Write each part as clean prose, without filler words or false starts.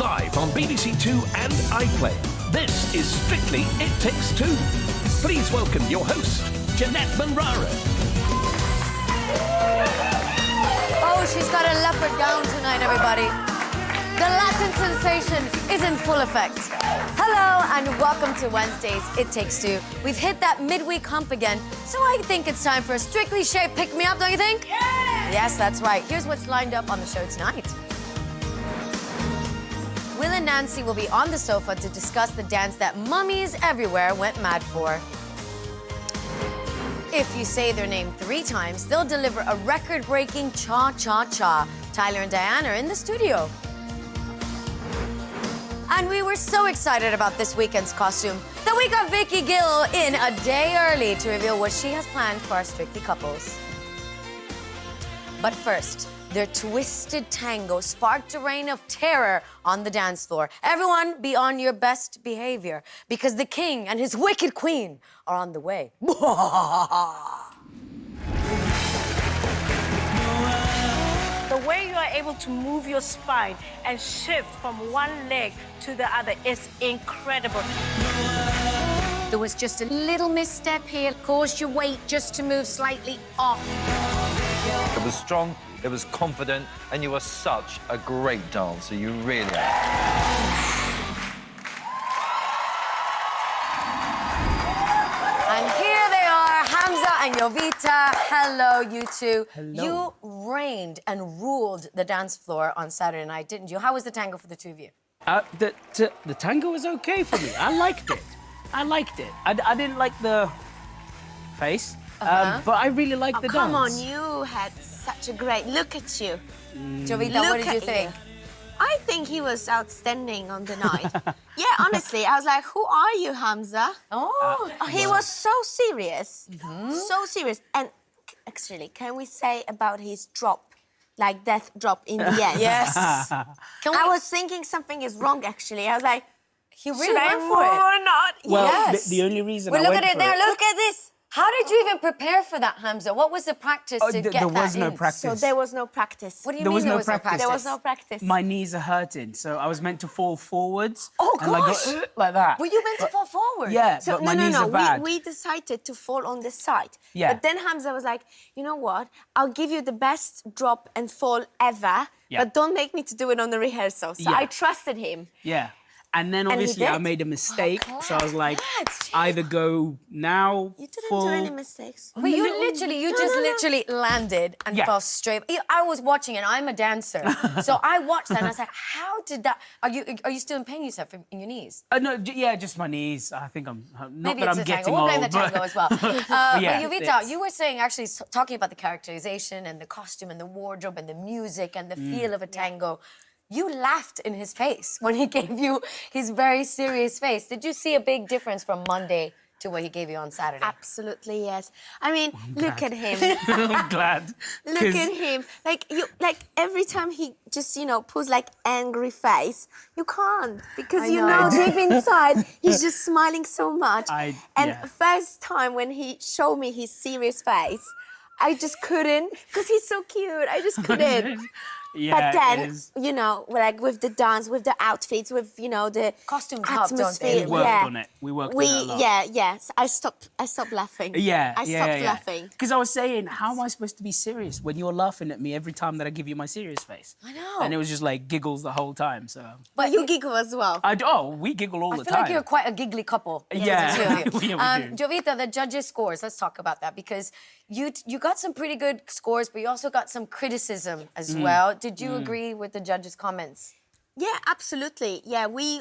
Live on BBC Two and iPlayer, this is Strictly It Takes Two. Please welcome your host, Jeanette Manrara. Oh, she's got a leopard gown tonight, everybody. The Latin sensation is in full effect. Hello and welcome to Wednesdays It Takes Two. We've hit that midweek hump again, so I think it's time for a Strictly Shape pick-me-up, don't you think? Yeah! Yes, that's right. Here's what's lined up on the show tonight. Will and Nancy will be on the sofa to discuss the dance that mummies everywhere went mad for. If you say their name 3 times, they'll deliver a record-breaking cha-cha-cha. Tyler and Diana are in the studio. And we were so excited about this weekend's costume that we got Vicky Gill in a day early to reveal what she has planned for our Strictly couples. But first, their twisted tango sparked a reign of terror on the dance floor. Everyone be on your best behavior because the king and his wicked queen are on the way. The way you are able to move your spine and shift from one leg to the other is incredible. There was just a little misstep here, caused your weight just to move slightly off. It was strong, it was confident, and you were such a great dancer. You really are. And here they are, Hamza and Jovita. Hello, you two. Hello. You reigned and ruled the dance floor on Saturday night, didn't you? How was the tango for the two of you? The tango was okay for me. I liked it. I liked it. I didn't like the face, but I really liked the dance. Come on, you had such a great look at you. Jovita, what did you think? I think he was outstanding on the night. Yeah, honestly, I was like, who are you, Hamza? Oh, He was so serious. So serious. And actually, can we say about his drop? Like death drop in the end. yes. I was thinking something is wrong, actually. I was like, He really should I went move for it. or not? Well, Yes. the only reason Well, I look went at it for there. it... Look at this. How did you even prepare for that, Hamza? What was the practice to get there that was no in? practice. So there was no practice. What do you There mean was there no was no practice. practice? There was no practice. My knees are hurting, so I was meant to fall forwards. Oh, and like, gosh. go, like that. Were you meant to fall forward? Yeah, So but my knees are bad. We decided to fall on the side. Yeah. But then Hamza was like, you know what? I'll give you the best drop and fall ever, Yeah. but don't make me to do it on the rehearsal. So Yeah. I trusted him. Yeah. And then he obviously I did. made a mistake, so I was like, Congrats. either go now, You didn't full... do any mistakes. But you literally landed and Yeah. fell straight. I was watching and I'm a dancer. So I watched that and I was like, how did that... Are you still in pain, yourself, in your knees? No, yeah, just my knees. I think I'm... Not Maybe that it's I'm the tango. getting We'll old, blame the tango but... as well. yeah, but Jovita, it's- you were saying, actually, talking about the characterization and the costume and the wardrobe and the music and the feel of a tango, you laughed in his face when he gave you his very serious face. Did you see a big difference from Monday to what he gave you on Saturday? Absolutely, yes. I mean, look at him. I'm glad. Look 'cause- at him. Like every time he just, pulls like angry face, you can't because I know. deep inside he's just smiling so much. And yeah. first time when he showed me his serious face, I just couldn't because he's so cute. I just couldn't. Yeah, But it then, is. like with the dance, with the outfits, with, the Costumes help, don't they? atmosphere. We worked yeah. on it. We worked on it a lot. Yes. I stopped laughing. Yeah, I stopped laughing. Because I was saying, how am I supposed to be serious when you're laughing at me every time that I give you my serious face? I know. And it was just like giggles the whole time, so... But you giggle as well. We giggle all I the feel time. like you're quite a giggly couple. Yeah. the two of you. Yeah, we do. Jovita, the judges' scores. Let's talk about that because you got some pretty good scores, but you also got some criticism as well. Did you agree with the judges' comments? Yeah, absolutely. Yeah, we,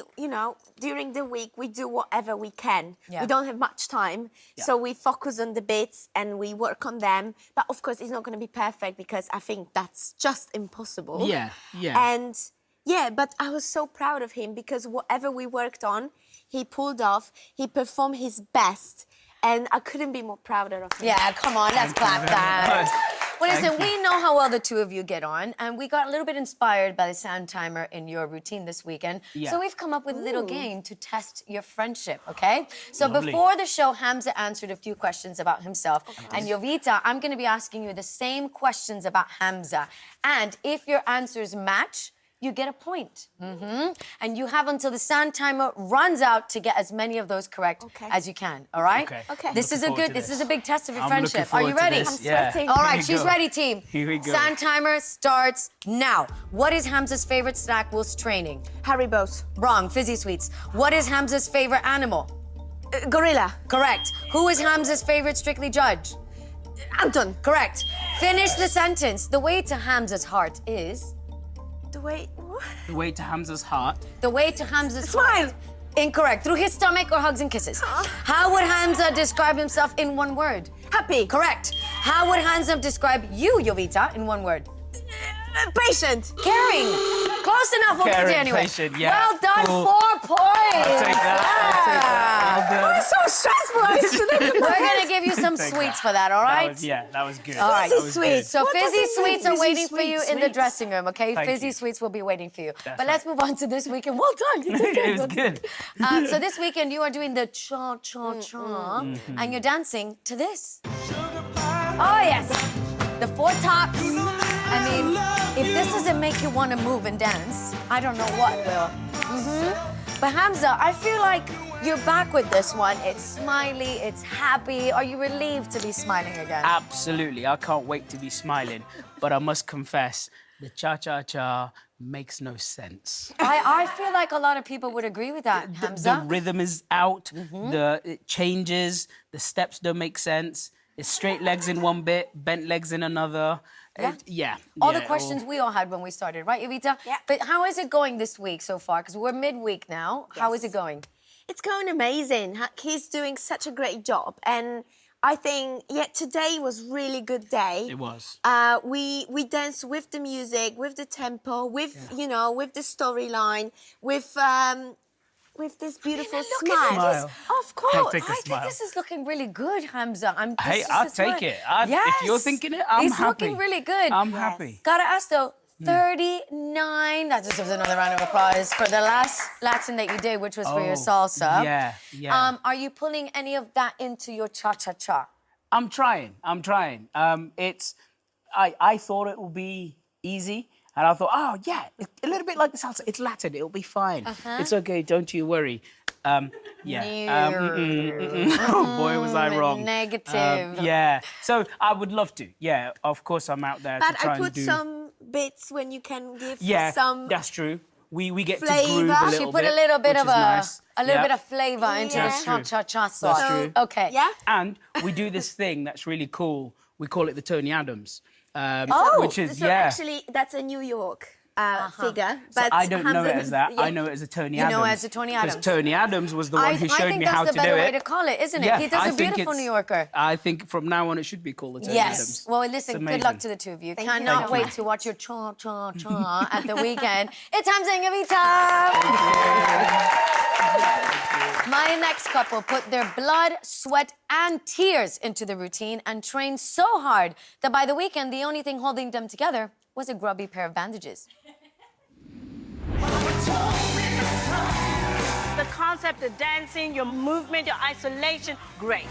during the week, we do whatever we can. Yeah. We don't have much time. So we focus on the bits and we work on them. But of course, it's not going to be perfect because I think that's just impossible. Yeah. And yeah, but I was so proud of him because whatever we worked on, he pulled off, he performed his best. And I couldn't be more prouder of him. Yeah, come on, let's clap that. Well, listen, Thank you. we know how well the two of you get on, and we got a little bit inspired by the sound timer in your routine this weekend. Yeah. So we've come up with a little game to test your friendship, okay? So Lovely. before the show, Hamza answered a few questions about himself. And Jovita, I'm going to be asking you the same questions about Hamza. And if your answers match, you get a point. And you have until the sand timer runs out to get as many of those correct as you can. All right? Okay. This is a Looking good. forward to This is a big test of your I'm friendship. looking Are you forward to ready? this. I'm Yeah. sweating. All Here right, we she's go. ready, team. Here we go. Sand timer starts now. What is Hamza's favorite snack whilst training? Haribo's. Wrong. Fizzy sweets. What is Hamza's favorite animal? Gorilla. Correct. Who is Hamza's favorite Strictly judge? Anton. Correct. Finish the sentence. The way to Hamza's heart is. The way. What? The way to Hamza's heart. The way to Hamza's Smile. heart. Incorrect. Through his stomach or hugs and kisses. How would Hamza describe himself in one word? Happy. Correct. How would Hamza describe you, Jovita, in one word? Patient. Caring. Close enough, we'll give Caring, you anyway. patient, yeah. Well done, Cool. 4 points. I'll take that. I'll take that. Well done. It's so stressful. I shouldn't. We're gonna give you some Take sweets that. for that, all That right? was, yeah, that was good. All right. That was Fizzy good. sweets. So What fizzy does it mean, sweets are fizzy waiting for you in the sweets? dressing room, okay? Thank Fizzy you. sweets will be waiting for you. That's But let's move on to this weekend. Well done. You did It was good. So this weekend you are doing the cha cha cha, and you're dancing to this. Oh yes, the 4 tops. I mean, if this doesn't make you want to move and dance, I don't know what will. But Hamza, I feel like you're back with this one. It's smiley, it's happy. Are you relieved to be smiling again? Absolutely. I can't wait to be smiling. But I must confess, the cha-cha-cha makes no sense. I feel like a lot of people would agree with that, The Hamza. rhythm is out, it changes, the steps don't make sense. It's straight legs in one bit, bent legs in another. Yeah. All All the questions we all had when we started, right, Evita? Yeah. But how is it going this week so far? Because we're midweek now. How is it going? It's going amazing. He's doing such a great job, and I think today was really good day. It was. We danced with the music, with the tempo, with with the storyline, with this beautiful Look smile. at this. Of course. I'll take a I think smile. this is looking really good, Hamza. Hey, this I'll is take what- it. If you're thinking it, I'm It's happy. looking really good. I'm happy. Gotta ask though, 39. That deserves another round of applause for the last Latin that you did, which was for your salsa. Yeah. Are you pulling any of that into your cha-cha-cha? I'm trying. I thought it would be easy. And I thought, a little bit like the salsa. It's Latin. It'll be fine. It's okay. Don't you worry. Oh, boy, was I wrong. Negative. So I would love to. Yeah, of course I'm out there But to try I put and do... some bits when you can give Yeah, some. that's true. We get to flavour. groove a little She bit, put a little bit which of is nice. a little Yeah. bit of flavor into That's the true. cha-cha-cha sauce. That's true. Okay. Yeah. And we do this thing that's really cool. We call it the Tony Adams. Which is, So actually, that's a New York figure. But I don't know it Hamza- as that. yeah. I know it as a Tony You Adams. know it as a Tony Adams. Because Tony Adams was the one who I showed think me that's how the to better do way it. to call it, isn't it? Yeah, He does I a think beautiful it's- New Yorker. I think from now on it should be called the Tony Yes. Adams. Well, It's listen, good amazing. luck to the two of you. Thank Cannot you. wait to watch your cha-cha-cha at the weekend. It's Hamza and Evita. My next couple put their blood, sweat, and tears into the routine and trained so hard that by the weekend, the only thing holding them together was a grubby pair of bandages. The concept of dancing, your movement, your isolation, great.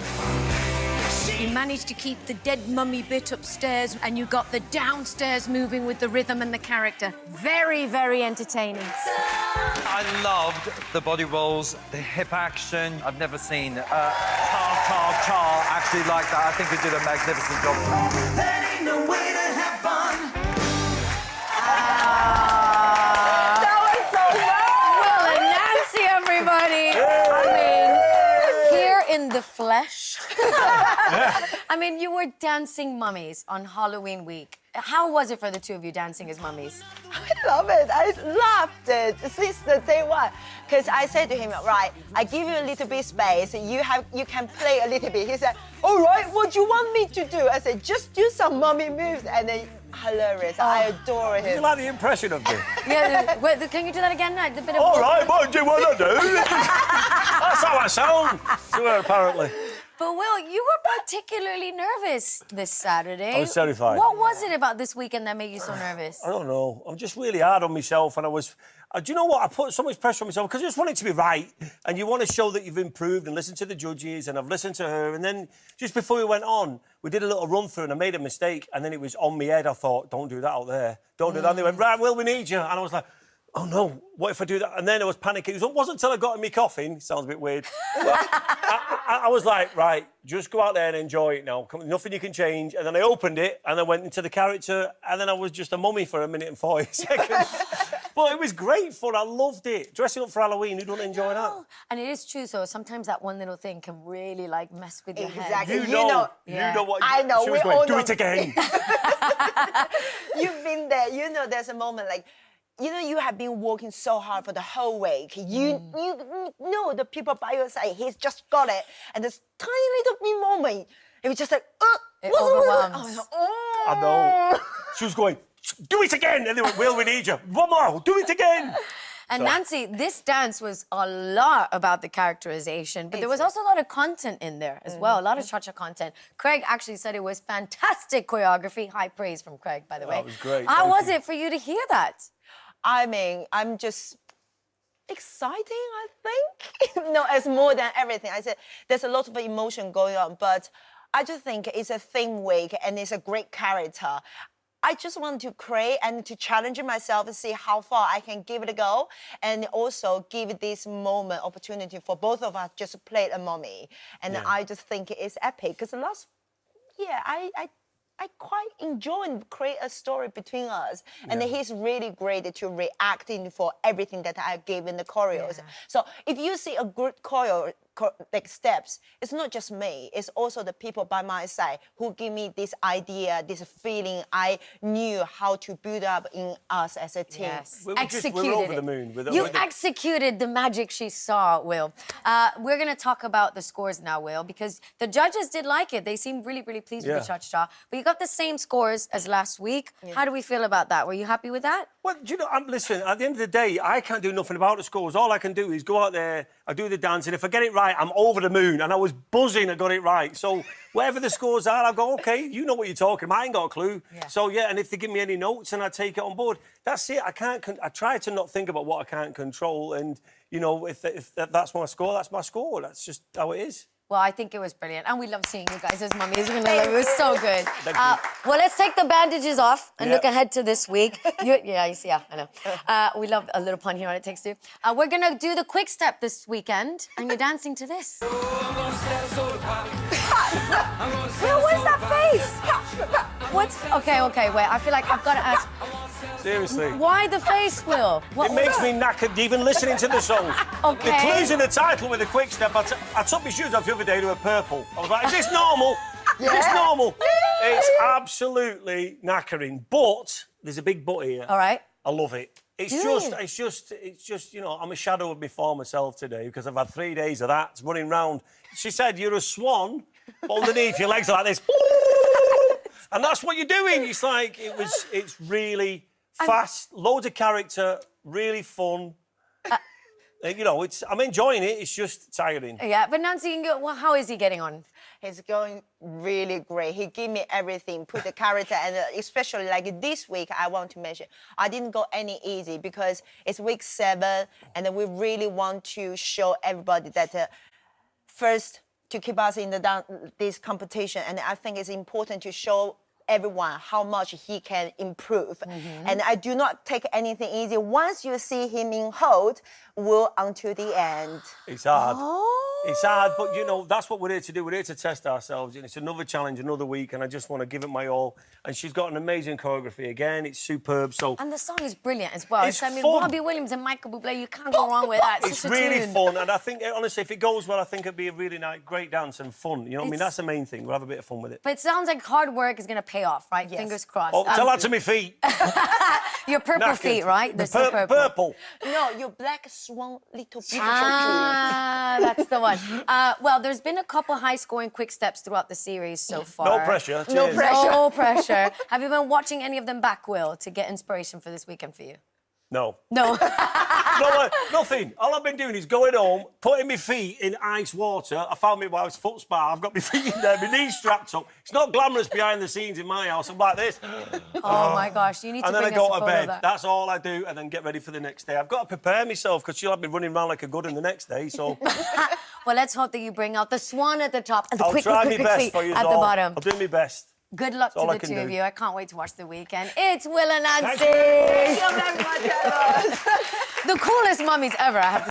You managed to keep the dead mummy bit upstairs and you got the downstairs moving with the rhythm and the character. Very, very entertaining. I loved the body rolls, the hip action. I've never seen cha-cha-cha actually like that. I think we did a magnificent job. Will and Nancy, everybody. I mean, here in the flesh. I mean, you were dancing mummies on Halloween week. How was it for the two of you dancing as mummies? I love it. I loved it since the day one. Because I said to him, right, I give you a little bit space. You can play a little bit. He said, all right, what do you want me to do? I said, just do some mummy moves. And then hilarious. I adore him. You like the impression of me? Yeah, wait, can you do that again? The bit of All right, what do you want to do? That's how I sound to her, apparently. But Will, you were particularly nervous this Saturday. I was terrified. What was it about this weekend that made you so nervous? I don't know. I'm just really hard on myself, and I was... do you know what? I put so much pressure on myself because I just want it to be right, and you want to show that you've improved and listen to the judges, and I've listened to her, and then just before we went on, we did a little run-through, and I made a mistake, and then it was on my head. I thought, don't do that out there. Don't do that. And they went, right, Will, we need you. And I was like... oh no, what if I do that? And then I was panicking. It wasn't until I got in my coffin, sounds a bit weird. I was like, right, just go out there and enjoy it now. Nothing you can change. And then I opened it and I went into the character and then I was just a mummy for 1 minute and 40 seconds. But it was great fun. I loved it. Dressing up for Halloween, who doesn't enjoy that? And it is true, so sometimes that one little thing can really, like, mess with your head. Exactly. You know what... I know, She was we going, all do know. it again. You've been there. You know, there's a moment like, you know, you have been working so hard for the whole week. You know the people by your side. He's just got it, and this tiny little wee moment, it was just like, It overwhelms. I was like, oh. I know. She was going, do it again. And they went, Will, we need you. One more, do it again. And Nancy, this dance was a lot about the characterization, but there was also a lot of content in there as well, a lot of cha-cha content. Craig actually said it was fantastic choreography. High praise from Craig, by the way. That was great. How Thank was you. it for you to hear that? I mean, I'm just exciting, I think. No, it's more than everything. I said there's a lot of emotion going on, but I just think it's a theme week and it's a great character. I just want to create and to challenge myself and see how far I can give it a go, and also give this moment opportunity for both of us just to play a mommy. And I just think it's epic because last year I quite enjoyed create a story between us, and he's really great to reacting for everything that I gave in the choreos. So if you see a good choreo, like steps, it's not just me, it's also the people by my side who give me this idea, this feeling I knew how to build up in us as a team. Yes. We're over the moon. You executed the magic she saw, Will. We're going to talk about the scores now, Will, because the judges did like it. They seemed really, really pleased with the cha-cha. But you got the same scores as last week. How do we feel about that? Were you happy with that? Well, do you know, listen, at the end of the day, I can't do nothing about the scores. All I can do is go out there, I do the dance, and if I get it right, I'm over the moon. And I was buzzing I got it right. So whatever the scores are, I go, OK, you know what you're talking about. I ain't got a clue. So, and if they give me any notes, and I take it on board. That's it. I try to not think about what I can't control. And, you know, if that's my score, that's my score. That's just how it is. Well, I think it was brilliant. And we love seeing you guys as mummies. It was so good. Well, let's take the bandages off and look ahead to this week. I know. We love a little pun here on It Takes Two. We're going to do the quick step this weekend, and you're dancing to this. Will, what's that face? Okay, wait. I feel like I've got to ask. Seriously. Why the face, Will? It makes me knackered even listening to the song. Okay. The clues in the title with a quick step. I took my shoes off the other day, they were purple. I was like, is this normal? Is this normal? It's absolutely knackering. But there's a big but here. All right. I love it. It's just, you know, I'm a shadow of my former self today because I've had 3 days of that running round. She said, you're a swan, but underneath your legs are like this. And that's what you're doing. It's like, it's really fast, loads of character, really fun. You know, I'm enjoying it. It's just tiring. Yeah, but Nancy, well, how is he getting on? He's going really great. He gave me everything, put the character, and especially like this week, I want to mention, I didn't go any easy because it's week 7, and we really want to show everybody that first to keep us in this competition, and I think it's important to show everyone how much he can improve. And I do not take anything easy. Once you see him in hold, we'll until the end. It's hard. It's hard, but, you know, that's what we're here to do. We're here to test ourselves, and it's another challenge, another week, and I just want to give it my all. And she's got an amazing choreography again. It's superb, so... And the song is brilliant as well. It's fun. Robbie Williams and Michael Bublé, you can't go wrong with that. It's really fun, and I think, honestly, if it goes well, I think it'd be a really nice, great dance and fun. You know what I mean? That's the main thing. We'll have a bit of fun with it. But it sounds like hard work is going to pay off, right? Yes. Fingers crossed. Oh, tell that to me feet. Your purple feet, right? They're so purple. Purple. No, your black swan little picture. That's the one. Well, there's been a couple high-scoring quick steps throughout the series so far. No pressure. No Cheers. pressure. No pressure. Have you been watching any of them back, Will, to get inspiration for this weekend for you? No. No. No, nothing. All I've been doing is going home, putting my feet in ice water. I found my wife's foot spa. I've got my feet in there, my knees strapped up. It's not glamorous behind the scenes in my house. I'm like this. Oh, my gosh. You need to And then I bring us go a to photo of bed. that. That's all I do, and then get ready for the next day. I've got to prepare myself because she'll have me running around like a good in the next day, so... Well, let's hope that you bring out the swan at the top and the I'll quick try my feet best for you at the all. bottom. I'll do my best. Good luck to all I the can two do. of you. I can't wait to watch The Weekend. It's Will and Nancy. Thank you very much, Alice. The coolest mummies ever, I have to